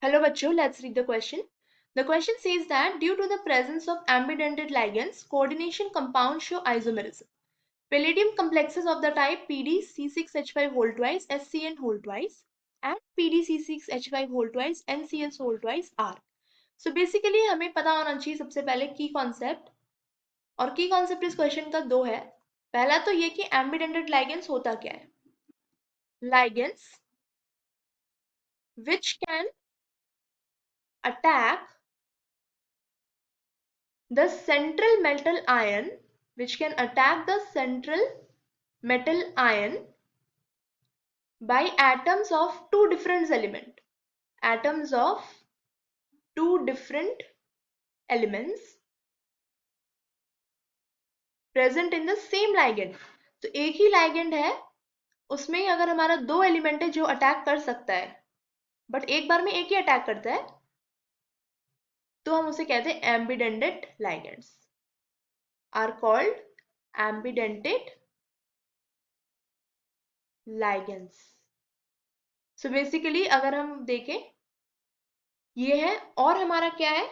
Hello bachcho, let's read the question. The question says that due to the presence of ambidentate ligands, coordination compounds show isomerism. Palladium complexes of the type PdC6H5 whole twice SCN whole twice and PdC6H5 whole twice NCS whole twice R. So basically हमें पता होना चाहिए सबसे पहले की concept, और की concept इस क्वेश्चन का दो है. पहला तो ये कि ambidentate ligands होता क्या है. Ligands which can attack the central metal ion, which can attack the central metal ion by atoms of two different elements present in the same ligand. तो एक ही ligand है, उसमें अगर हमारा दो एलिमेंट है जो अटैक कर सकता है, बट एक बार में एक ही अटैक करता है, तो हम उसे कहते हैं ambidentate ligands are called ambidentate ligands. So basically अगर हम देखें ये है, और हमारा क्या है,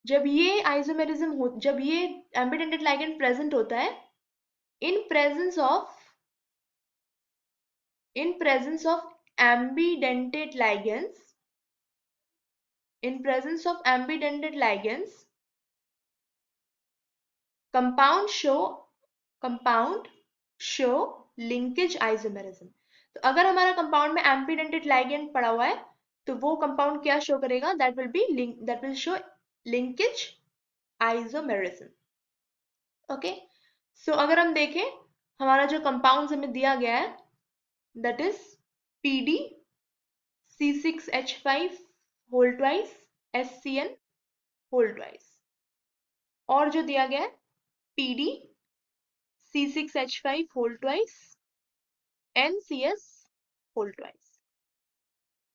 जब ये आइसोमेरिज्म हो, जब ये एम्बिडेंटेट लाइगेंड प्रेजेंट होता है in presence of ambidentate ligands, compound show linkage isomerism. तो अगर हमारा कंपाउंड में एम्बिडेंटेट लाइगेंड पड़ा हुआ है तो वो कंपाउंड क्या शो करेगा, that will show linkage isomerism. Okay, so अगर हम देखें हमारा जो कंपाउंड हमें दिया गया है that is PdC6H5 whole twice SCN whole twice, और जो दिया गया है PdC6H5 whole twice NCS whole twice.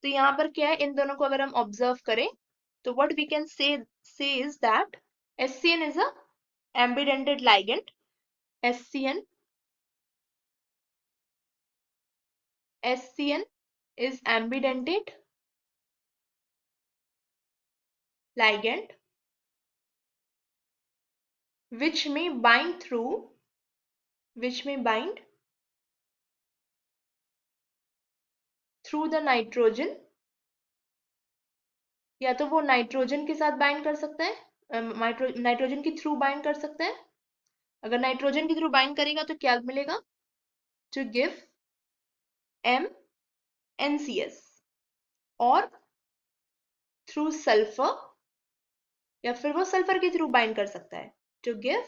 तो यहाँ पर क्या है, इन दोनों को अगर हम ऑब्जर्व करें तो what we can say is that SCN is a ambidentate ligand. SCN is ambidentate ligand which may bind through the nitrogen, या तो वो नाइट्रोजन के साथ बाइंड कर सकता है, नाइट्रोजन के थ्रू बाइंड कर सकता है. अगर नाइट्रोजन के थ्रू बाइंड करेगा तो क्या मिलेगा, टू गिव NCS, और थ्रू सल्फर, या फिर वो सल्फर के थ्रू बाइंड कर सकता है to give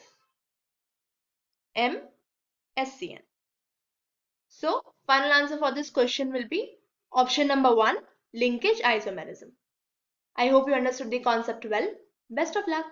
SCN. So final answer for this question will be option number 1, linkage isomerism. I hope you understood the concept well. Best of luck.